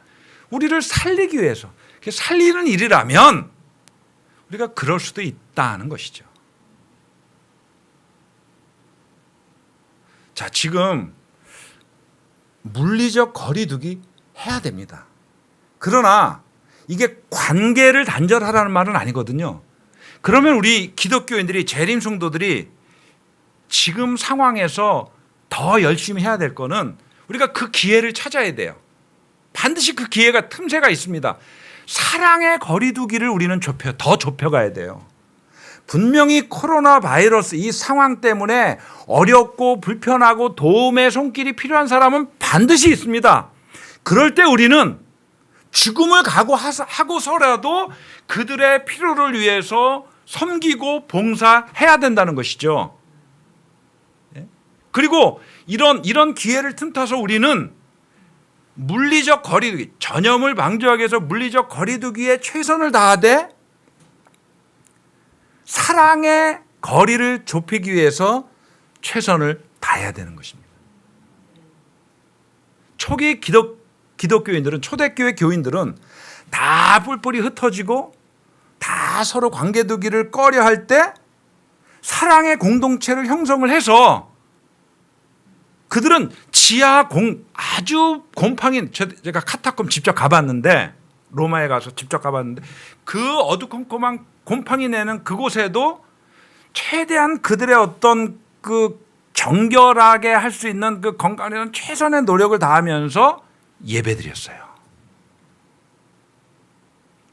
우리를 살리기 위해서 살리는 일이라면 우리가 그럴 수도 있다는 것이죠. 자, 지금 물리적 거리두기 해야 됩니다. 그러나 이게 관계를 단절하라는 말은 아니거든요. 그러면 우리 기독교인들이, 재림 성도들이 지금 상황에서 더 열심히 해야 될 거는 우리가 그 기회를 찾아야 돼요. 반드시 그 기회가, 틈새가 있습니다. 사랑의 거리두기를 우리는 더 좁혀가야 돼요. 분명히 코로나 바이러스 이 상황 때문에 어렵고 불편하고 도움의 손길이 필요한 사람은 반드시 있습니다. 그럴 때 우리는 죽음을 각오하고서라도 그들의 필요를 위해서 섬기고 봉사해야 된다는 것이죠. 그리고 이런 기회를 틈타서 우리는 물리적 거리두기, 전염을 방지하기 위해서 물리적 거리두기에 최선을 다하되 사랑의 거리를 좁히기 위해서 최선을 다해야 되는 것입니다. 초기 기독교인들은, 초대교회 교인들은 다 뿔뿔이 흩어지고 다 서로 관계 두기를 꺼려 할 때 사랑의 공동체를 형성을 해서 그들은 아주 곰팡이, 제가 카타콤 직접 가봤는데, 로마에 가서 직접 가봤는데 그 어두컴컴한 곰팡이 내는 그곳에도 최대한 그들의 어떤 그 정결하게 할 수 있는 그 건강에 대한 최선의 노력을 다하면서 예배드렸어요.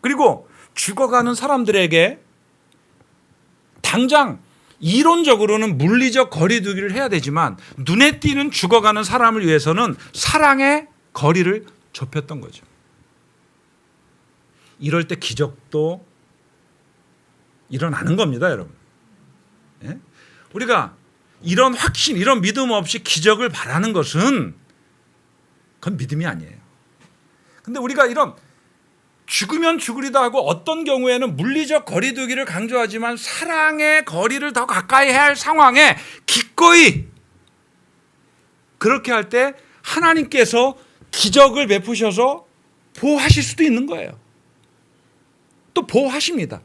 그리고 죽어가는 사람들에게 당장 이론적으로는 물리적 거리두기를 해야 되지만 눈에 띄는 죽어가는 사람을 위해서는 사랑의 거리를 좁혔던 거죠. 이럴 때 기적도 일어나는 겁니다, 여러분. 예? 우리가 이런 확신, 이런 믿음 없이 기적을 바라는 것은 그건 믿음이 아니에요. 근데 우리가 이런 죽으면 죽으리다 하고 어떤 경우에는 물리적 거리두기를 강조하지만 사랑의 거리를 더 가까이 해야 할 상황에 기꺼이 그렇게 할 때 하나님께서 기적을 베푸셔서 보호하실 수도 있는 거예요. 또 보호하십니다.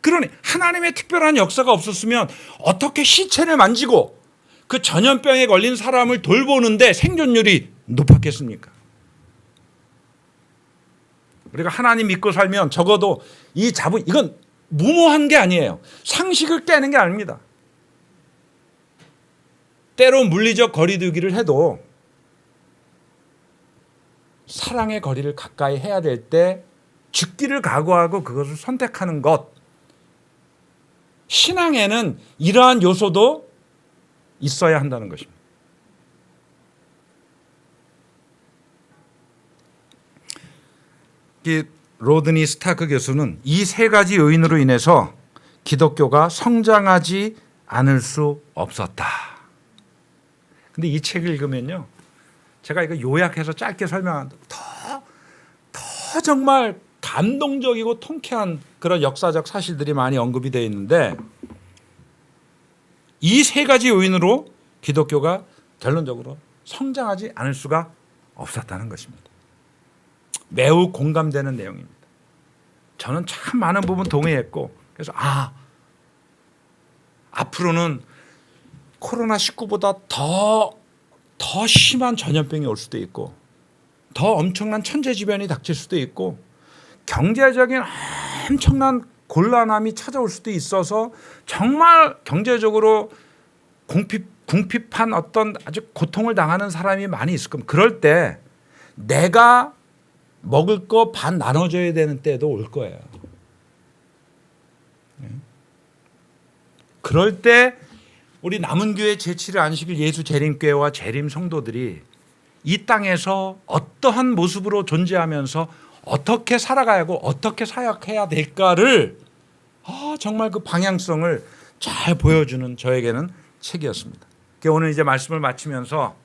그러니 하나님의 특별한 역사가 없었으면 어떻게 시체를 만지고 그 전염병에 걸린 사람을 돌보는데 생존율이 높았겠습니까? 우리가 하나님 믿고 살면 적어도 이건 무모한 게 아니에요. 상식을 깨는 게 아닙니다. 때로 물리적 거리두기를 해도 사랑의 거리를 가까이 해야 될 때 죽기를 각오하고 그것을 선택하는 것. 신앙에는 이러한 요소도 있어야 한다는 것입니다. 로드니 스타크 교수는 이 세 가지 요인으로 인해서 기독교가 성장하지 않을 수 없었다. 근데 이 책을 읽으면요, 제가 이거 요약해서 짧게 설명한다. 더 정말 감동적이고 통쾌한 그런 역사적 사실들이 많이 언급이 되어 있는데 이 세 가지 요인으로 기독교가 결론적으로 성장하지 않을 수가 없었다는 것입니다. 매우 공감되는 내용입니다. 저는 참 많은 부분 동의했고, 그래서 앞으로는 코로나19보다 더 심한 전염병이 올 수도 있고 더 엄청난 천재지변이 닥칠 수도 있고 경제적인 엄청난 곤란함이 찾아올 수도 있어서 정말 경제적으로 궁핍한 어떤 아주 고통을 당하는 사람이 많이 있을 겁니다. 그럴 때 내가 먹을 거 반 나눠줘야 되는 때도 올 거예요. 그럴 때 우리 남은교회 제7일 안식일 예수재림교회와 재림 성도들이 이 땅에서 어떠한 모습으로 존재하면서 어떻게 살아가야 하고 어떻게 사역해야 될까를 정말 그 방향성을 잘 보여주는 저에게는 책이었습니다. 오늘 이제 말씀을 마치면서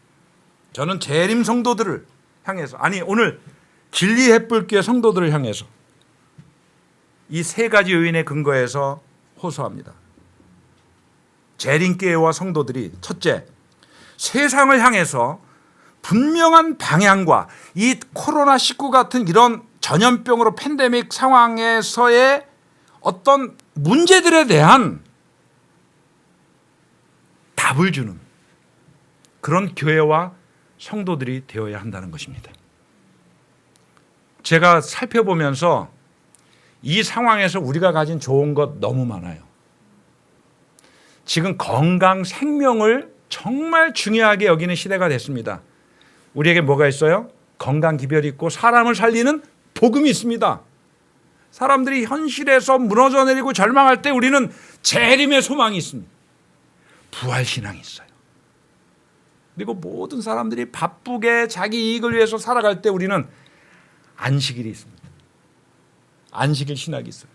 저는 재림 성도들을 향해서, 오늘 진리 햇불교회 성도들을 향해서 이 세 가지 요인에 근거해서 호소합니다. 재림교회와 성도들이 첫째, 세상을 향해서 분명한 방향과 이 코로나19 같은 이런 전염병으로 팬데믹 상황에서의 어떤 문제들에 대한 답을 주는 그런 교회와 성도들이 되어야 한다는 것입니다. 제가 살펴보면서 이 상황에서 우리가 가진 좋은 것 너무 많아요. 지금 건강, 생명을 정말 중요하게 여기는 시대가 됐습니다. 우리에게 뭐가 있어요? 건강 기별이 있고 사람을 살리는 복음이 있습니다. 사람들이 현실에서 무너져 내리고 절망할 때 우리는 재림의 소망이 있습니다. 부활신앙이 있어요. 그리고 모든 사람들이 바쁘게 자기 이익을 위해서 살아갈 때 우리는 안식일이 있습니다. 안식일 신학이 있어요.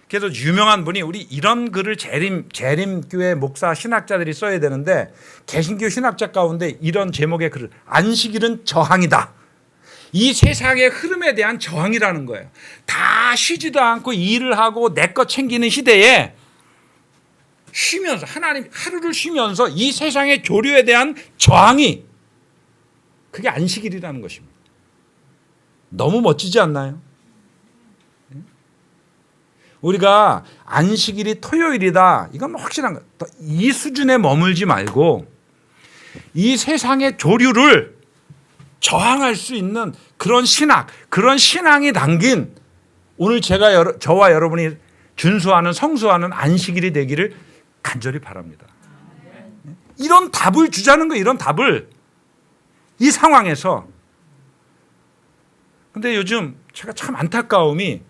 그래서 유명한 분이 우리 이런 글을 재림교회 목사 신학자들이 써야 되는데 개신교 신학자 가운데 이런 제목의 글을 안식일은 저항이다. 이 세상의 흐름에 대한 저항이라는 거예요. 다 쉬지도 않고 일을 하고 내 것 챙기는 시대에 쉬면서 하나님 하루를 쉬면서 이 세상의 조류에 대한 저항이 그게 안식일이라는 것입니다. 너무 멋지지 않나요? 우리가 안식일이 토요일이다. 이건 확실한 거예요. 이 수준에 머물지 말고 이 세상의 조류를 저항할 수 있는 그런 신학, 그런 신앙이 담긴 오늘 저와 여러분이 준수하는 성수하는 안식일이 되기를 간절히 바랍니다. 이런 답을 주자는 거예요. 이런 답을 이 상황에서. 그런데 요즘 제가 참 안타까움이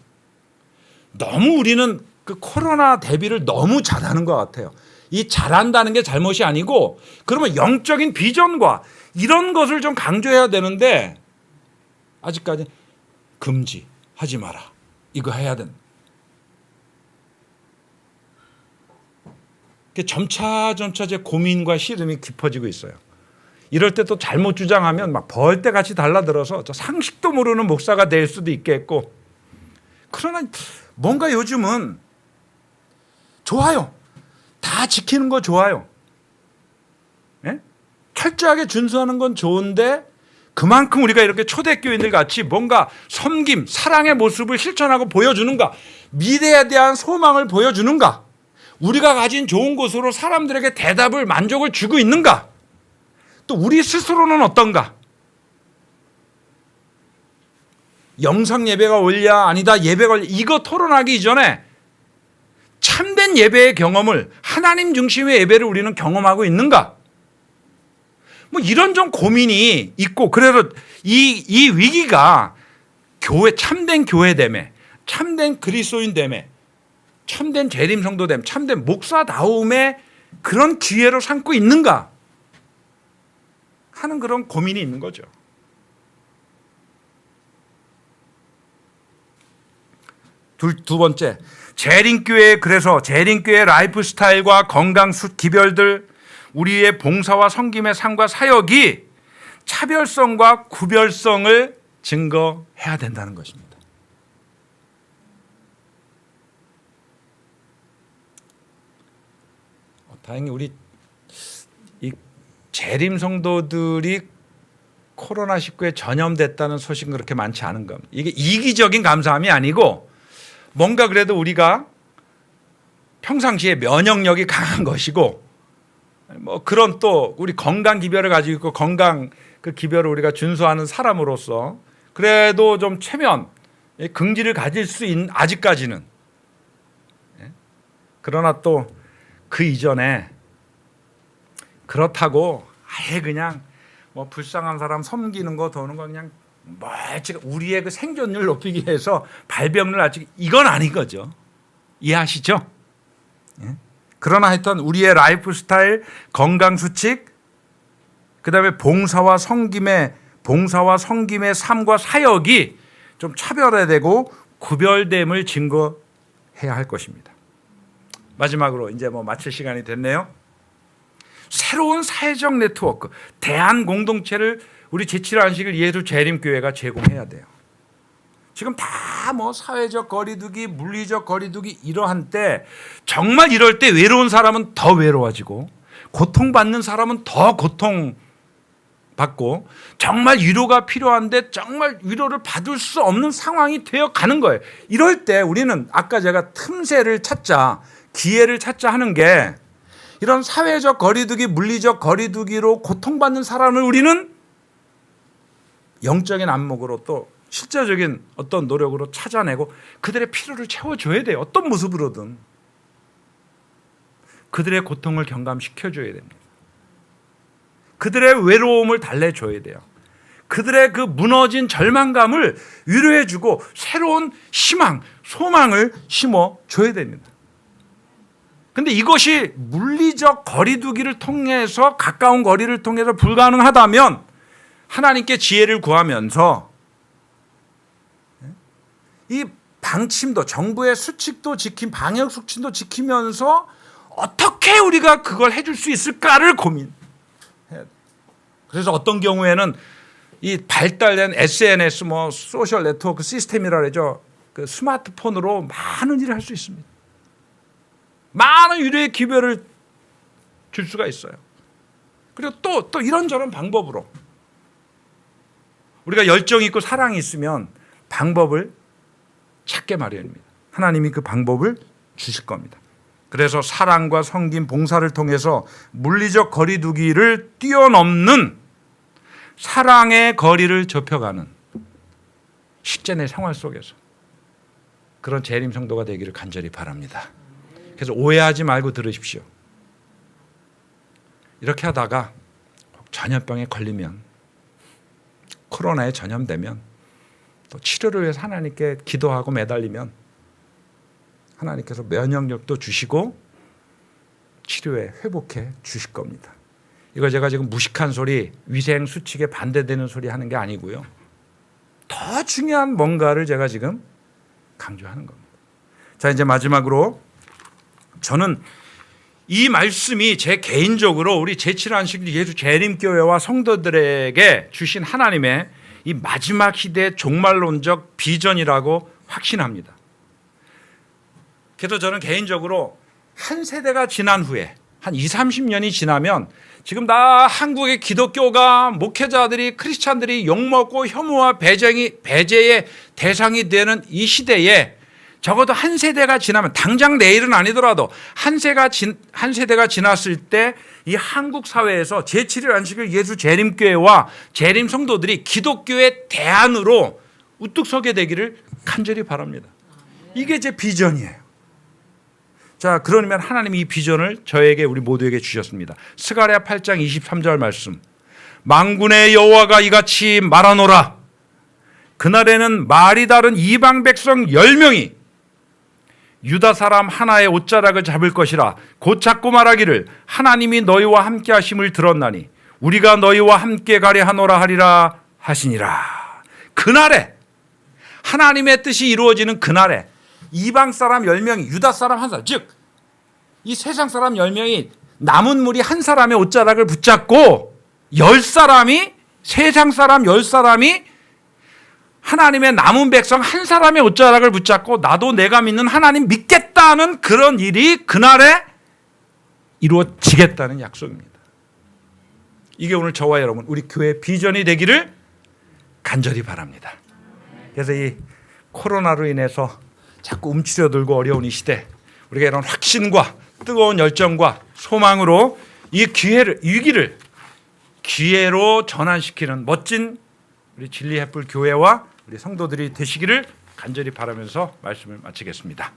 너무 우리는 그 코로나 대비를 너무 잘하는 것 같아요. 이 잘한다는 게 잘못이 아니고 그러면 영적인 비전과 이런 것을 좀 강조해야 되는데 아직까지 금지, 하지 마라. 이거 해야 된다. 점차 제 고민과 시름이 깊어지고 있어요. 이럴 때 또 잘못 주장하면 막 벌떼 같이 달라들어서 저 상식도 모르는 목사가 될 수도 있겠고 그러나 뭔가 요즘은 좋아요. 다 지키는 거 좋아요. 네? 철저하게 준수하는 건 좋은데 그만큼 우리가 이렇게 초대교인들 같이 뭔가 섬김, 사랑의 모습을 실천하고 보여주는가? 미래에 대한 소망을 보여주는가? 우리가 가진 좋은 것으로 사람들에게 대답을, 만족을 주고 있는가? 또 우리 스스로는 어떤가? 영상 예배가 옳냐 아니다 예배가 옳냐 이거 토론하기 이전에 참된 예배의 경험을 하나님 중심의 예배를 우리는 경험하고 있는가? 뭐 이런 좀 고민이 있고 그래서 이 위기가 참된 교회됨에 참된 그리스도인됨에 참된 재림 성도됨 참된 목사다움의 그런 기회로 삼고 있는가 하는 그런 고민이 있는 거죠. 두 번째, 그래서 재림교회 라이프 스타일과 건강 기별들 우리의 봉사와 섬김의 삶과 사역이 차별성과 구별성을 증거해야 된다는 것입니다. 다행히 우리 이 재림 성도들이 코로나19에 전염됐다는 소식은 그렇게 많지 않은 겁니다. 이게 이기적인 감사함이 아니고 뭔가 그래도 우리가 평상시에 면역력이 강한 것이고 뭐 그런 또 우리 건강 기별을 가지고 있고 건강 그 기별을 우리가 준수하는 사람으로서 그래도 좀 체면, 긍지를 가질 수 있는 아직까지는 그러나 또 그 이전에 그렇다고 아예 그냥 뭐 불쌍한 사람 섬기는 거 도는 거 그냥 멀찍이 우리의 그 생존율 높이기 위해서 발병률 낮추기 이건 아닌 거죠. 이해하시죠? 그러나 하여튼 우리의 라이프 스타일, 건강 수칙, 그다음에 봉사와 섬김의 삶과 사역이 좀 차별화되고 구별됨을 증거해야 할 것입니다. 마지막으로 이제 뭐 마칠 시간이 됐네요. 새로운 사회적 네트워크, 대한 공동체를 우리 제7 안식일 예수 재림교회가 제공해야 돼요. 지금 다 다 뭐 사회적 거리두기, 물리적 거리두기 이러한 때 정말 이럴 때 외로운 사람은 더 외로워지고 고통받는 사람은 더 고통받고 정말 위로가 필요한데 정말 위로를 받을 수 없는 상황이 되어 가는 거예요. 이럴 때 우리는 아까 제가 틈새를 찾자, 기회를 찾자 하는 게 이런 사회적 거리두기, 물리적 거리두기로 고통받는 사람을 우리는 영적인 안목으로 또 실제적인 어떤 노력으로 찾아내고 그들의 필요를 채워줘야 돼요. 어떤 모습으로든. 그들의 고통을 경감시켜줘야 됩니다. 그들의 외로움을 달래줘야 돼요. 그들의 그 무너진 절망감을 위로해주고 새로운 희망, 소망을 심어줘야 됩니다. 근데 이것이 물리적 거리두기를 통해서 가까운 거리를 통해서 불가능하다면 하나님께 지혜를 구하면서 이 방침도 정부의 수칙도 방역 수칙도 지키면서 어떻게 우리가 그걸 해줄 수 있을까를 고민해야 돼요. 그래서 어떤 경우에는 이 발달된 SNS 뭐 소셜 네트워크 시스템이라 그러죠. 그 스마트폰으로 많은 일을 할 수 있습니다. 많은 유료의 기별을 줄 수가 있어요. 그리고 또 이런저런 방법으로 우리가 열정이 있고 사랑이 있으면 방법을 찾게 마련입니다. 하나님이 그 방법을 주실 겁니다. 그래서 사랑과 섬김, 봉사를 통해서 물리적 거리두기를 뛰어넘는 사랑의 거리를 좁혀가는 실제 내 생활 속에서 그런 재림 성도가 되기를 간절히 바랍니다. 그래서 오해하지 말고 들으십시오. 이렇게 하다가 전염병에 걸리면, 코로나에 전염되면, 또 치료를 위해서 하나님께 기도하고 매달리면 하나님께서 면역력도 주시고 치료에 회복해 주실 겁니다. 이거 제가 지금 무식한 소리, 위생 수칙에 반대되는 소리 하는 게 아니고요. 더 중요한 뭔가를 제가 지금 강조하는 겁니다. 자, 이제 마지막으로 저는 이 말씀이 제 개인적으로 우리 제7안식 예수 재림교회와 성도들에게 주신 하나님의 이 마지막 시대의 종말론적 비전이라고 확신합니다. 그래서 저는 개인적으로 한 세대가 지난 후에 한 20, 30년이 지나면 지금 다 한국의 기독교가 목회자들이 크리스찬들이 욕먹고 혐오와 배제의 대상이 되는 이 시대에 적어도 한 세대가 지나면 당장 내일은 아니더라도 한 세대가 지났을 때 이 한국 사회에서 제7일 안식일 예수 재림교회와 재림 성도들이 기독교의 대안으로 우뚝 서게 되기를 간절히 바랍니다. 이게 제 비전이에요. 자, 그러면 하나님이 이 비전을 저에게 우리 모두에게 주셨습니다. 스가랴 8장 23절 말씀. 만군의 여호와가 이같이 말하노라. 그날에는 말이 다른 이방 백성 10명이 유다 사람 하나의 옷자락을 잡을 것이라 곧 잡고 말하기를 하나님이 너희와 함께 하심을 들었나니 우리가 너희와 함께 가려 하노라 하리라 하시니라. 그날에 하나님의 뜻이 이루어지는 그날에 이방 사람 10명이 유다 사람 한 사람, 즉 이 세상 사람 10명이 남은 무리 한 사람의 옷자락을 붙잡고 10사람이 세상 사람 10사람이 하나님의 남은 백성 한 사람의 옷자락을 붙잡고 나도 내가 믿는 하나님 믿겠다는 그런 일이 그날에 이루어지겠다는 약속입니다. 이게 오늘 저와 여러분 우리 교회 비전이 되기를 간절히 바랍니다. 그래서 이 코로나로 인해서 자꾸 움츠려들고 어려운 이 시대 우리가 이런 확신과 뜨거운 열정과 소망으로 이 위기를 기회로 전환시키는 멋진 우리 진리 햇불 교회와 우리 성도들이 되시기를 간절히 바라면서 말씀을 마치겠습니다.